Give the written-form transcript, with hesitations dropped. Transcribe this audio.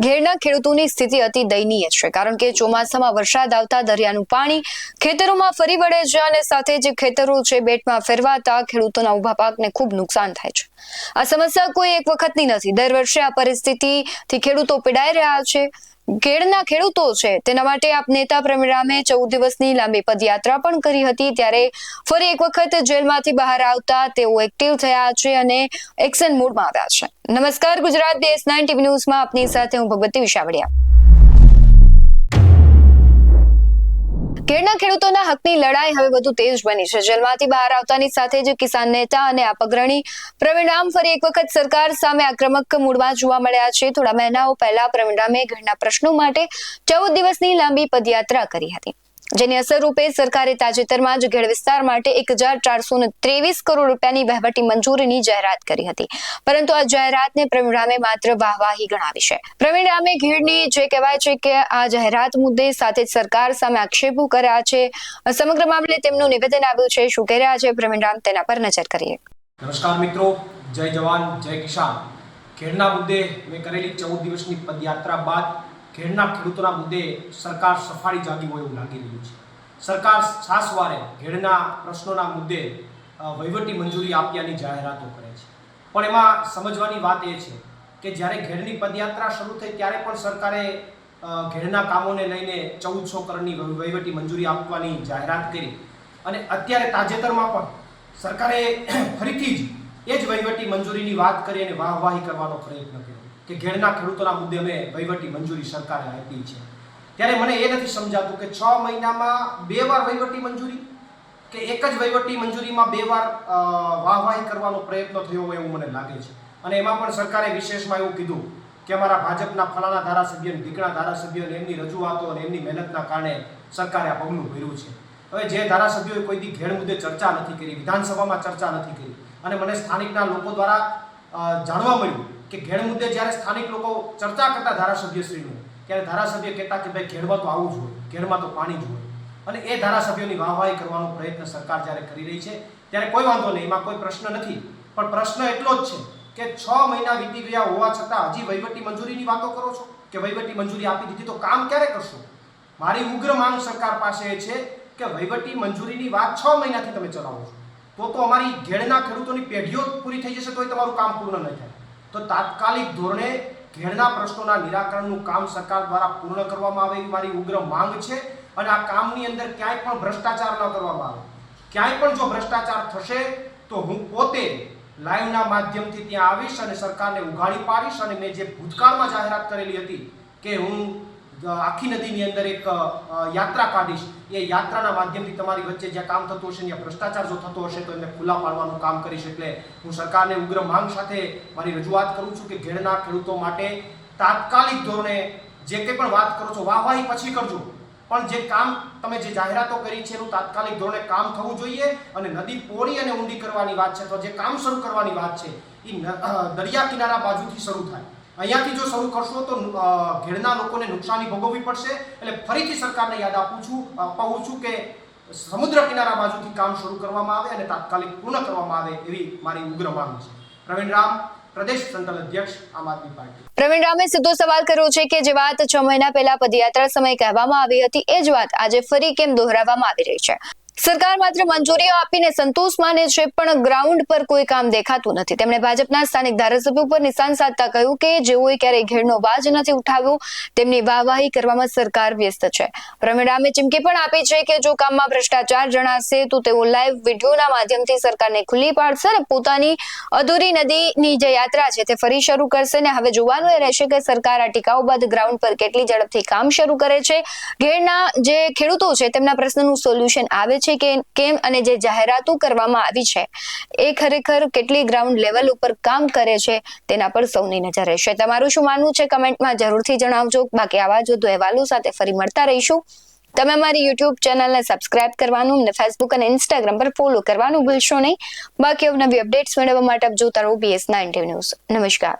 ઘેરના ખેડૂતોની સ્થિતિ અતિ દયનીય છે, કારણ કે ચોમાસામાં વરસાદ આવતા દરિયાનું પાણી ખેતરોમાં ફરી વળે છે અને સાથે જે ખેતરો છે બેટમાં ફેરવાતા ખેડૂતોના ઉભા પાકને ખૂબ નુકસાન થાય છે. આ સમસ્યા કોઈ એક વખતની નથી. દર વર્ષે આ પરિસ્થિતિથી ખેડૂતો પીડાઈ રહ્યા છે. ઘેડના ખેડૂતો છે તેના માટે આપ નેતા પ્રવીણ રામે 14 દિવસની લાંબી પદયાત્રા પણ કરી હતી. ત્યારે ફરી એક વખત જેલમાંથી બહાર આવતા તેઓ એક્ટિવ થયા છે અને એક્શન મોડમાં આવ્યા છે. નમસ્કાર, ગુજરાત DS9 TV ન્યૂઝમાં આપની સાથે હું ભગવતી વિશાવડિયા. ઘેડના ખેડૂતોના હકની લડાઈ હવે વધુ તેજ બની છે. જેલમાંથી બહાર આવતાની સાથે જ કિસાન નેતા અને આપ અગ્રણી પ્રવીણ રામ ફરી એક વખત સરકાર સામે આક્રમક મૂડમાં જોવા મળ્યા છે. થોડા મહિનાઓ પહેલા પ્રવીણ રામે ઘેડના પ્રશ્નો માટે 14 દિવસની લાંબી પદયાત્રા કરી હતી, જેની અસર રૂપે સરકારે તાજેતરમાં જ ઘેડ વિસ્તાર માટે 1423 કરોડ રૂપિયાની વહીવટી મંજૂરીની જાહેરાત કરી હતી. પરંતુ આ જાહેરાતને પ્રવીણ રામે માત્ર વાહવાહી ગણાવી છે. પ્રવીણ રામે ઘેડની જે કહેવાય છે કે આ જાહેરાત મુદ્દે સાથે જ સરકાર સામે આક્ષેપો કર્યા છે. સમગ્ર મામલે તેમનું નિવેદન આવ્યું છે. શું કહી રહ્યા છે પ્રવીણ રામ, તેના પર નજર કરીએ. નમસ્કાર મિત્રો, જય જવાન જય કિસાન. ઘેડના મુદ્દે મેં કરેલી 14 દિવસની પદયાત્રા બાદ ઘેડના ખેડૂતોના મુદ્દે સરકાર સફાળી જાગી હોય એવું લાગી રહ્યું છે. સરકાર છાસવારે ઘેડના પ્રશ્નોના મુદ્દે વહીવટી મંજૂરી આપ્યાની જાહેરાતો કરે છે. પણ એમાં સમજવાની વાત એ છે કે જ્યારે ઘેડની પદયાત્રા શરૂ થઈ ત્યારે પણ સરકારે ઘેડના કામોને લઈને 1400 કરોડની વહીવટી મંજૂરી આપવાની જાહેરાત કરી અને અત્યારે તાજેતરમાં પણ સરકારે ફરીથી જ એ જ વહીવટી મંજૂરીની વાત કરી અને વાહવાહી કરવાનો પ્રયત્ન કર્યો કે ઘેડના ખેડૂતોના મુદ્દે અમે વહીવટી મંજૂરી સરકારે આપી છે. ત્યારે મને એ નથી સમજાતું કે 6 મહિનામાં 2 વાર વહીવટી મંજૂરી કે એક જ વહીવટી મંજૂરીમાં 2 વાર વાહવાહી કરવાનો પ્રયત્ન થયો હોય એવું મને લાગે છે. અને એમાં પણ સરકારે વિશેષમાં એવું કીધું કે અમારા ભાજપના ફલાણા ધારાસભ્ય, ઢીકણા ધારાસભ્ય અને એમની રજૂઆતો અને એમની મહેનતના કારણે સરકારે આ પગલું ભર્યું છે. હવે જે ધારાસભ્યોએ કોઈ દી ઘેડ મુદ્દે ચર્ચા નથી કરી, વિધાનસભામાં ચર્ચા નથી કરી અને મને સ્થાનિકના લોકો દ્વારા જાણવા મળ્યું કે ઘેડ મુદ્દે જ્યારે સ્થાનિક લોકો ચર્ચા કરતા ધારાસભ્યશ્રીનું, ત્યારે ધારાસભ્ય કહેતા કે ભાઈ ઘેડમાં તો આવું જ હોય, ઘેડમાં તો પાણી જ હોય. અને એ ધારાસભ્યોની વાહવાહી કરવાનો પ્રયત્ન સરકાર જ્યારે કરી રહી છે ત્યારે કોઈ વાંધો નહીં, એમાં કોઈ પ્રશ્ન નથી. પણ પ્રશ્ન એટલો જ છે કે 6 મહિના વીતી ગયા હોવા છતાં હજી વહીવટી મંજૂરીની વાતો કરો છો કે વહીવટી મંજૂરી આપી દીધી તો કામ ક્યારે કરશો? મારી ઉગ્ર માંગ સરકાર પાસે છે કે વહીવટી મંજૂરીની વાત 6 મહિનાથી તમે ચલાવો છો તો અમારી ઘેડના ખેડૂતોની પેઢીઓ પૂરી થઈ જશે તોય તમારું કામ પૂર્ણ નહીં થાય. તો તાત્કાલિક ધોરણે ઘેડના પ્રશ્નોના નિરાકરણનું કામ સરકાર દ્વારા પૂર્ણ કરવામાં આવે એવી મારી ઉગ્ર માંગ છે. અને આ કામની અંદર ક્યાંય પણ ભ્રષ્ટાચાર ન કરવામાં આવે. ક્યાંય પણ જો ભ્રષ્ટાચાર થશે તો હું પોતે લાઈવના માધ્યમથી ત્યાં આવીશ અને સરકારને ઉઘાડી પાડીશ. અને મેં જે ભૂતકાળમાં જાહેરાત કરેલી હતી કે હું આખી નદીની અંદર એક યાત્રા કાઢીશ, એ યાત્રાના માધ્યમથી તમારી વચ્ચે જ્યાં કામ થતું હશે ત્યાં ભ્રષ્ટાચાર જો થતો હશે તો એને ખુલ્લા પાડવાનું કામ કરીશ. એટલે હું સરકારને ઉગ્ર માંગ સાથે મારી રજૂઆત કરું છું કે ઘેડના ખેડૂતો માટે તાત્કાલિક ધોરણે જે કંઈ પણ વાત કરો છો વાહવાહી પછી કરજો, પણ જે કામ તમે જે જાહેરાતો કરી છે એનું તાત્કાલિક ધોરણે કામ થવું જોઈએ. અને નદી પહોળી અને ઊંડી કરવાની વાત છે તો જે કામ શરૂ કરવાની વાત છે એ દરિયા કિનારા બાજુથી શરૂ થાય. અહીંયાથી જો શરૂ કરશો તો ઘેડના લોકોને નુકસાની ભોગવવી પડશે. એટલે ફરીથી સરકારને યાદ અપાવું છું કે સમુદ્ર કિનારા બાજુથી કામ શરૂ કરવામાં આવે અને તાત્કાલિક પૂર્ણ કરવામાં આવે એવી મારી ઉગ્ર માંગ છે. પ્રવીણ રામ, પ્રદેશ સંગઠન અધ્યક્ષ, આમ આદમી પાર્ટી. પ્રવીણ રામે સીધો સવાલ કર્યો છે કે જે વાત 6 મહિના પહેલા પદયાત્રા સમયે કહેવામાં આવી હતી એ જ વાત આજે ફરી કેમ દોહરાવવામાં આવી રહી છે? સરકાર માત્ર મંજૂરીઓ આપીને સંતોષ માને છે, પણ ગ્રાઉન્ડ પર કોઈ કામ દેખાતું નથી. તેમણે ભાજપના સ્થાનિક ધારાસભ્યો પર નિશાન સાધતા કહ્યું કે જેઓએ ક્યારેય ઘેડનો વાજ નથી ઉઠાવ્યો તેમની વાહવાહી કરવામાં સરકાર વ્યસ્ત છે. પ્રવીણ રામે ચીમકી પણ આપી છે કે જો કામમાં ભ્રષ્ટાચાર જણાશે તો તેઓ લાઈવ વિડીયોના માધ્યમથી સરકારને ખુલ્લી પાડશે અને પોતાની અધૂરી નદીની જે યાત્રા છે તે ફરી શરૂ કરશે. ને હવે જોવાનું એ રહેશે કે સરકાર આ ટીકાઓ બાદ ગ્રાઉન્ડ પર કેટલી ઝડપથી કામ શરૂ કરે છે. ઘેડના જે ખેડૂતો છે તેમના પ્રશ્નનું સોલ્યુશન આવે છે કે કેમ અને જે જાહેરાતો કરવામાં આવી છે એ ખરેખર કેટલી ગ્રાઉન્ડ લેવલ ઉપર કામ કરે છે તેના પર સૌની નજર રહેશે. તમારું શું માનવું છે કમેન્ટમાં જરૂરથી જણાવજો. બાકી આવા જ વધુ અહેવાલો સાથે ફરી મળતા રહીશું. તમે અમારી YouTube ચેનલને સબસ્ક્રાઇબ કરવાનું અને Facebook અને Instagram પર ફોલો કરવાનું ભૂલશો નહીં. બાકી નવી અપડેટ્સ મેળવવા માટે આપ જોતા રહો DS9 TV ન્યૂઝ. નમસ્કાર.